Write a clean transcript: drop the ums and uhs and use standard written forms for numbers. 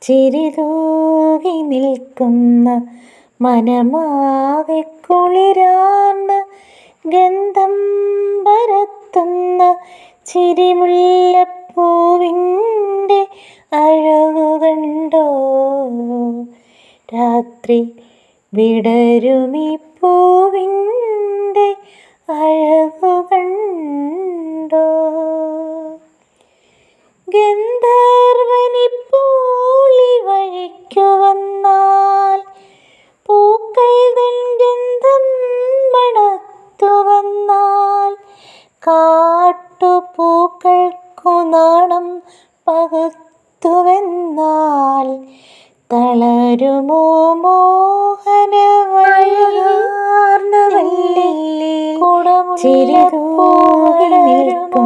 ചിരിതൂകി നിൽക്കുന്ന മനമാകെ കുളിരാർന്ന ഗന്ധം പരത്തുന്ന ചിരിമുല്ലപ്പൂവിൻ്റെ അഴകുകണ്ടോ? രാത്രി വിടരുമീ പൂവിൻ്റെ അഴകുകണ്ടോ? ഗന്ധർവനിപ്പോളി വഴിക്കു വന്നാൽ പൂക്കൾ തൻ ഗന്ധം മണത്തു വന്നാൽ കാട്ടുപൂക്കൾക്കു നാണം പകുത്തുവെന്നാൽ തളരുമോ മോഹനവഴിയാർന്ന വല്ലി കുടമുല്ലപ്പൂ വളരുമോ?